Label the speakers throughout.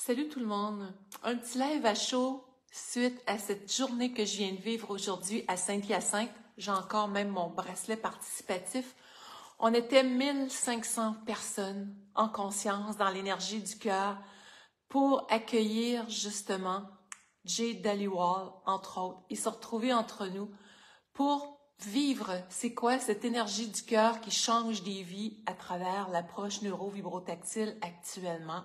Speaker 1: Salut tout le monde! Un petit live à chaud suite à cette journée que je viens de vivre aujourd'hui à Saint-Hyacinthe. J'ai encore même mon bracelet participatif. On était 1500 personnes en conscience dans l'énergie du cœur pour accueillir justement Jay Dhaliwal, entre autres. Ils se sont retrouvés entre nous pour vivre, c'est quoi cette énergie du cœur qui change des vies à travers l'approche neuro-vibrotactile actuellement.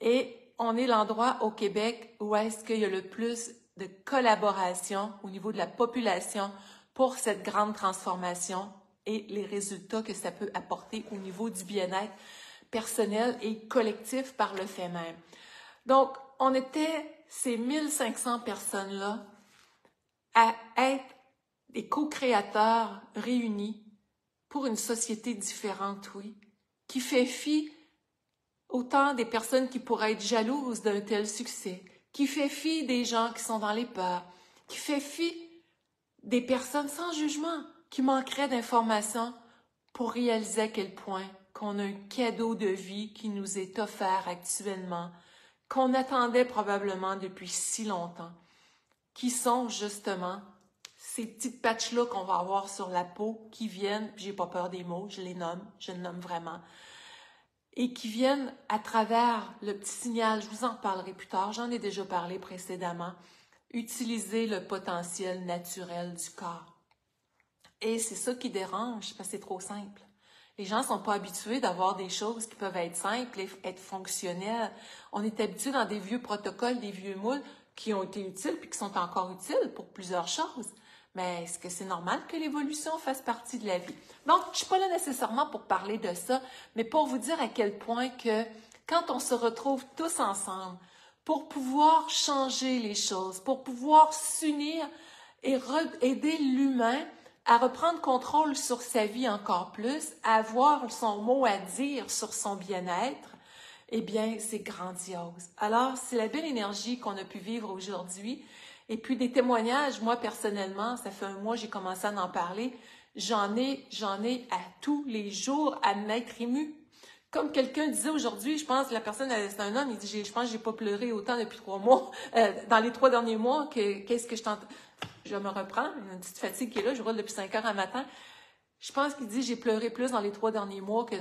Speaker 1: Et on est l'endroit au Québec où est-ce qu'il y a le plus de collaboration au niveau de la population pour cette grande transformation et les résultats que ça peut apporter au niveau du bien-être personnel et collectif par le fait même. Donc, on était ces 1500 personnes-là à être des co-créateurs réunis pour une société différente, oui, qui fait fi autant des personnes qui pourraient être jalouses d'un tel succès, qui fait fi des gens qui sont dans les peurs, qui fait fi des personnes sans jugement, qui manqueraient d'informations pour réaliser à quel point qu'on a un cadeau de vie qui nous est offert actuellement, qu'on attendait probablement depuis si longtemps, qui sont justement ces petites patchs-là qu'on va avoir sur la peau qui viennent, j'ai pas peur des mots, je les nomme, je le nomme vraiment, et qui viennent à travers le petit signal, je vous en parlerai plus tard, j'en ai déjà parlé précédemment, utiliser le potentiel naturel du corps. Et c'est ça qui dérange, parce que c'est trop simple. Les gens ne sont pas habitués d'avoir des choses qui peuvent être simples et être fonctionnelles. On est habitué dans des vieux protocoles, des vieux moules qui ont été utiles puis qui sont encore utiles pour plusieurs choses. Mais est-ce que c'est normal que l'évolution fasse partie de la vie? Donc, je ne suis pas là nécessairement pour parler de ça, mais pour vous dire à quel point que quand on se retrouve tous ensemble pour pouvoir changer les choses, pour pouvoir s'unir et aider l'humain à reprendre contrôle sur sa vie encore plus, à avoir son mot à dire sur son bien-être, eh bien, c'est grandiose. Alors, c'est la belle énergie qu'on a pu vivre aujourd'hui. Et puis, des témoignages, moi, personnellement, ça fait 1 mois que j'ai commencé à en parler, j'en ai à tous les jours à m'être émue. Comme quelqu'un disait aujourd'hui, je pense, la personne, c'est un homme, il dit, je pense que j'ai pas pleuré autant depuis 3 mois, dans les 3 derniers mois, qu'est-ce que je t'entends. Je me reprends, une petite fatigue qui est là, je roule depuis 5 heures à matin. Je pense qu'il dit, j'ai pleuré plus dans les 3 derniers mois que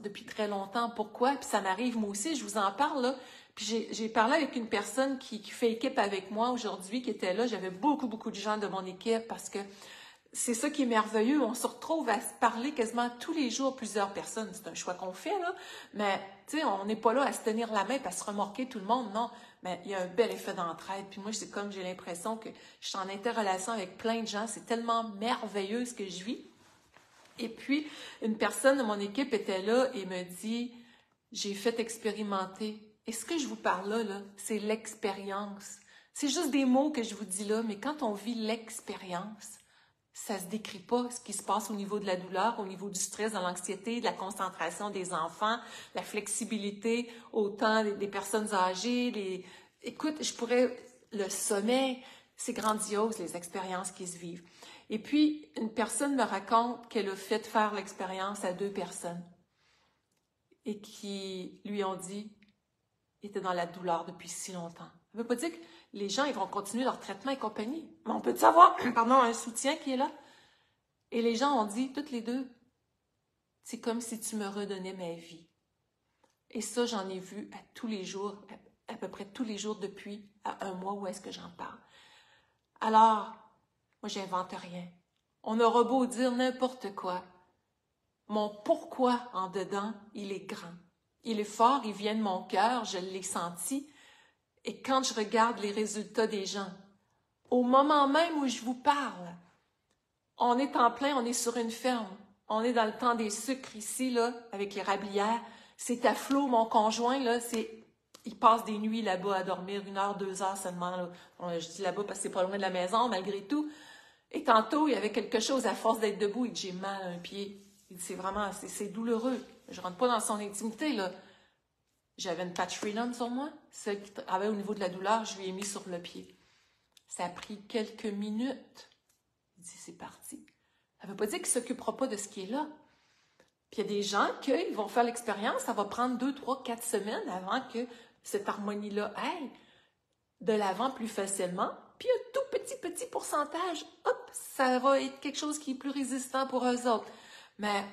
Speaker 1: depuis très longtemps. Pourquoi? Puis ça m'arrive moi aussi, je vous en parle là. Puis j'ai parlé avec une personne qui fait équipe avec moi aujourd'hui, qui était là. J'avais beaucoup de gens de mon équipe parce que c'est ça qui est merveilleux. On se retrouve à se parler quasiment tous les jours, plusieurs personnes. C'est un choix qu'on fait, là. Mais, tu sais, on n'est pas là à se tenir la main et à se remorquer tout le monde, non. Mais il y a un bel effet d'entraide. Puis moi, c'est comme j'ai l'impression que je suis en interrelation avec plein de gens. C'est tellement merveilleux ce que je vis. Et puis, une personne de mon équipe était là et me dit, j'ai fait expérimenter. Et ce que je vous parle là, c'est l'expérience. C'est juste des mots que je vous dis là, mais quand on vit l'expérience, ça se décrit pas ce qui se passe au niveau de la douleur, au niveau du stress, de l'anxiété, de la concentration des enfants, la flexibilité, autant des personnes âgées. Écoute, le sommeil, c'est grandiose, les expériences qui se vivent. Et puis, une personne me raconte qu'elle a fait faire l'expérience à 2 personnes et qui lui ont dit qu'ils étaient dans la douleur depuis si longtemps. Ça ne veut pas dire que les gens ils vont continuer leur traitement et compagnie, mais on peut avoir un soutien qui est là. Et les gens ont dit, toutes les 2, c'est comme si tu me redonnais ma vie. Et ça, j'en ai vu à tous les jours, à peu près tous les jours depuis 1 mois où est-ce que j'en parle. Alors, moi, j'invente rien. On aura beau dire n'importe quoi. Mon pourquoi en dedans, il est grand. Il est fort, il vient de mon cœur, je l'ai senti. Et quand je regarde les résultats des gens, au moment même où je vous parle, on est en plein, on est sur une ferme. On est dans le temps des sucres ici, là, avec les rablières. C'est à flot, mon conjoint, là, il passe des nuits là-bas à dormir 1 heure, 2 heures seulement. Là. Je dis là-bas parce que c'est pas loin de la maison, malgré tout. Et tantôt, il y avait quelque chose, à force d'être debout, il dit, j'ai mal à un pied. Il dit, c'est douloureux. Je rentre pas dans son intimité, là. J'avais une patch freedom sur moi. Celle qui travaillait au niveau de la douleur, je lui ai mis sur le pied. Ça a pris quelques minutes. Il dit, c'est parti. Ça ne veut pas dire qu'il ne s'occupera pas de ce qui est là. Puis il y a des gens qui vont faire l'expérience, ça va prendre 2, 3, 4 semaines avant que cette harmonie-là aille de l'avant plus facilement. Puis un tout petit pourcentage, hop, ça va être quelque chose qui est plus résistant pour eux autres. Mais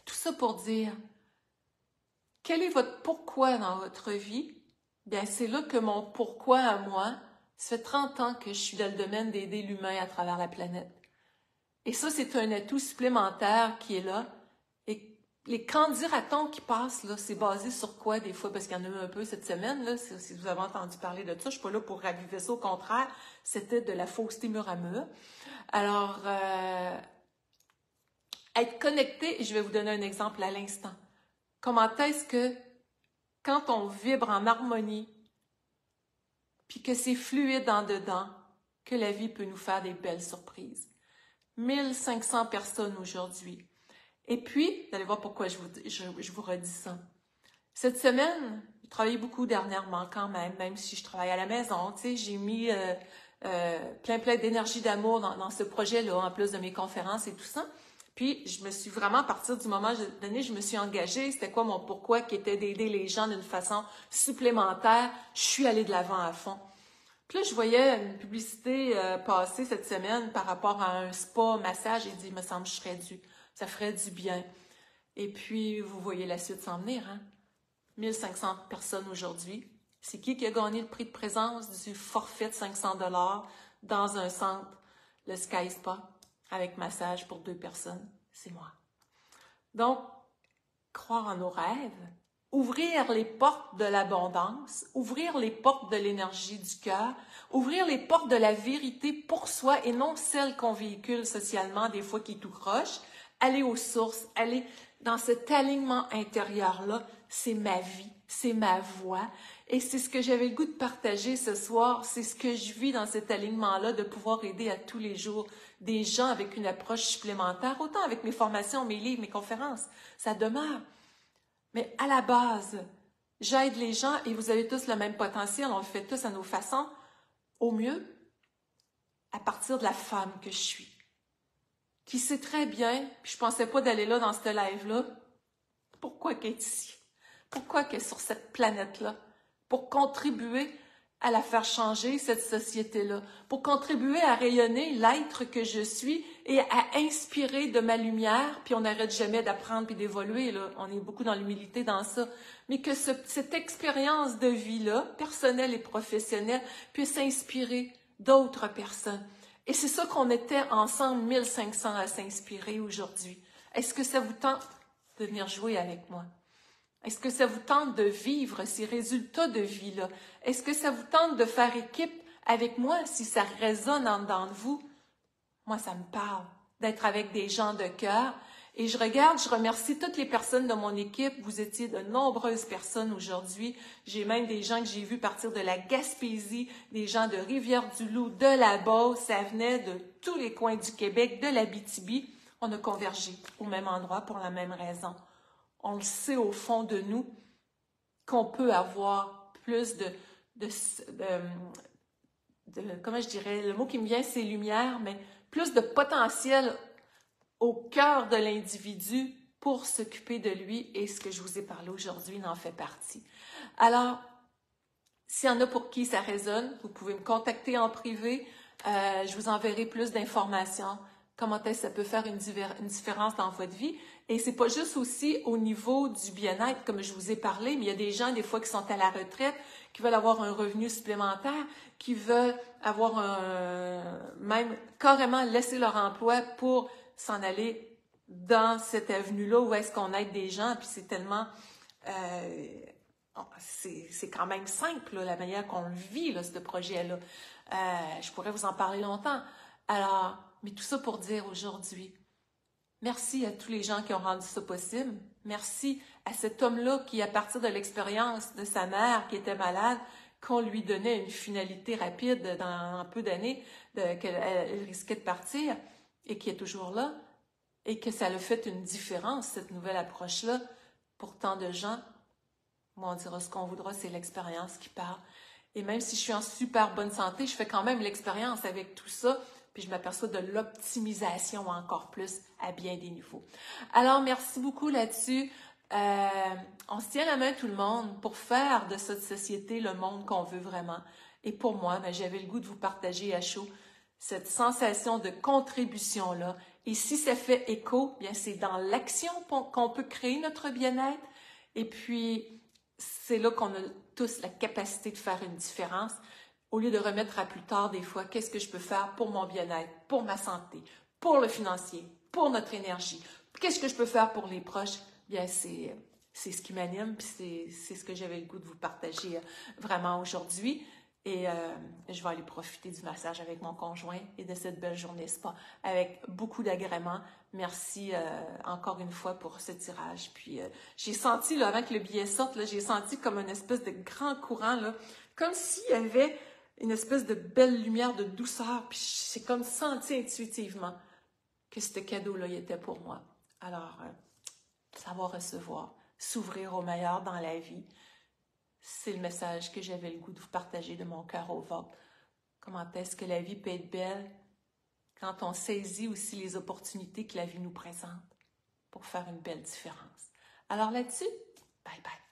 Speaker 1: tout ça pour dire, quel est votre pourquoi dans votre vie? Bien, c'est là que mon pourquoi à moi, ça fait 30 ans que je suis dans le domaine d'aider l'humain à travers la planète. Et ça, c'est un atout supplémentaire qui est là. Et les candidatons qui passent, là, c'est basé sur quoi des fois? Parce qu'il y en a eu un peu cette semaine, là, si vous avez entendu parler de ça. Je suis pas là pour raviver ça, au contraire, c'était de la fausseté mur à mur. Alors, être connecté, et je vais vous donner un exemple à l'instant. Comment est-ce que, quand on vibre en harmonie, puis que c'est fluide en dedans, que la vie peut nous faire des belles surprises. 1500 personnes aujourd'hui. Et puis, vous allez voir pourquoi je vous redis ça. Cette semaine, j'ai travaillé beaucoup dernièrement quand même si je travaille à la maison. Tu sais, j'ai mis plein d'énergie d'amour dans ce projet-là, en plus de mes conférences et tout ça. Puis, je me suis vraiment, à partir du moment donné, je me suis engagée. C'était quoi mon pourquoi, qui était d'aider les gens d'une façon supplémentaire. Je suis allée de l'avant à fond. Puis là, je voyais une publicité passer cette semaine par rapport à un spa, massage. J'ai dit, il me semble que je serais due. Ça ferait du bien. Et puis, vous voyez la suite s'en venir, hein? 1500 personnes aujourd'hui. C'est qui a gagné le prix de présence du forfait de 500 $ dans un centre, le Sky Spa, avec massage pour 2 personnes? C'est moi. Donc, croire en nos rêves, ouvrir les portes de l'abondance, ouvrir les portes de l'énergie du cœur, ouvrir les portes de la vérité pour soi et non celle qu'on véhicule socialement, des fois qui est tout croche, aller aux sources, aller dans cet alignement intérieur-là, c'est ma vie, c'est ma voix. Et c'est ce que j'avais le goût de partager ce soir, c'est ce que je vis dans cet alignement-là, de pouvoir aider à tous les jours des gens avec une approche supplémentaire, autant avec mes formations, mes livres, mes conférences, ça demeure. Mais à la base, j'aide les gens et vous avez tous le même potentiel, on le fait tous à nos façons, au mieux, à partir de la femme que je suis, qui sait très bien, puis je pensais pas d'aller là dans ce live-là, pourquoi qu'elle est ici, pourquoi qu'elle est sur cette planète-là, pour contribuer à la faire changer, cette société-là, pour contribuer à rayonner l'être que je suis et à inspirer de ma lumière, puis on n'arrête jamais d'apprendre puis d'évoluer, là. On est beaucoup dans l'humilité dans ça, mais que cette expérience de vie-là, personnelle et professionnelle, puisse inspirer d'autres personnes. Et c'est ça qu'on était ensemble, 1500 à s'inspirer aujourd'hui. Est-ce que ça vous tente de venir jouer avec moi? Est-ce que ça vous tente de vivre ces résultats de vie-là? Est-ce que ça vous tente de faire équipe avec moi si ça résonne en dedans de vous? Moi, ça me parle d'être avec des gens de cœur. Et je remercie toutes les personnes de mon équipe. Vous étiez de nombreuses personnes aujourd'hui. J'ai même des gens que j'ai vus partir de la Gaspésie, des gens de Rivière-du-Loup, de la Beauce. Ça venait de tous les coins du Québec, de l'Abitibi. On a convergé au même endroit pour la même raison. On le sait au fond de nous qu'on peut avoir plus comment je dirais, le mot qui me vient c'est lumière, mais plus de potentiel au cœur de l'individu pour s'occuper de lui et ce que je vous ai parlé aujourd'hui en fait partie. Alors, s'il y en a pour qui ça résonne, vous pouvez me contacter en privé, je vous enverrai plus d'informations, comment est-ce que ça peut faire une différence dans votre vie. Et c'est pas juste aussi au niveau du bien-être, comme je vous ai parlé, mais il y a des gens, des fois, qui sont à la retraite, qui veulent avoir un revenu supplémentaire, qui veulent avoir même carrément laisser leur emploi pour s'en aller dans cette avenue-là où est-ce qu'on aide des gens, puis c'est tellement... c'est quand même simple, là, la manière qu'on le vit, là, ce projet-là. Je pourrais vous en parler longtemps. Alors, mais tout ça pour dire aujourd'hui, merci à tous les gens qui ont rendu ça possible. Merci à cet homme-là qui, à partir de l'expérience de sa mère qui était malade, qu'on lui donnait une finalité rapide dans un peu d'années, qu'elle risquait de partir et qui est toujours là, et que ça a fait une différence, cette nouvelle approche-là, pour tant de gens. Moi, on dira ce qu'on voudra, c'est l'expérience qui parle. Et même si je suis en super bonne santé, je fais quand même l'expérience avec tout ça, puis je m'aperçois de l'optimisation encore plus à bien des niveaux. Alors, merci beaucoup là-dessus. On se tient la main tout le monde pour faire de cette société le monde qu'on veut vraiment. Et pour moi, ben, j'avais le goût de vous partager à chaud cette sensation de contribution-là. Et si ça fait écho, bien c'est dans l'action qu'on peut créer notre bien-être. Et puis, c'est là qu'on a tous la capacité de faire une différence. Au lieu de remettre à plus tard des fois, qu'est-ce que je peux faire pour mon bien-être, pour ma santé, pour le financier, pour notre énergie. Qu'est-ce que je peux faire pour les proches? Bien, c'est ce qui m'anime, puis c'est ce que j'avais le goût de vous partager vraiment aujourd'hui. Et je vais aller profiter du massage avec mon conjoint et de cette belle journée spa avec beaucoup d'agrément. Merci encore une fois pour ce tirage. Puis j'ai senti, là, avant que le billet sorte, j'ai senti comme une espèce de grand courant, là, comme s'il y avait une espèce de belle lumière de douceur. Puis j'ai comme senti intuitivement que ce cadeau-là il était pour moi. Alors, savoir recevoir, s'ouvrir au meilleur dans la vie. C'est le message que j'avais le goût de vous partager de mon cœur au vôtre. Comment est-ce que la vie peut être belle quand on saisit aussi les opportunités que la vie nous présente pour faire une belle différence. Alors là-dessus, bye bye.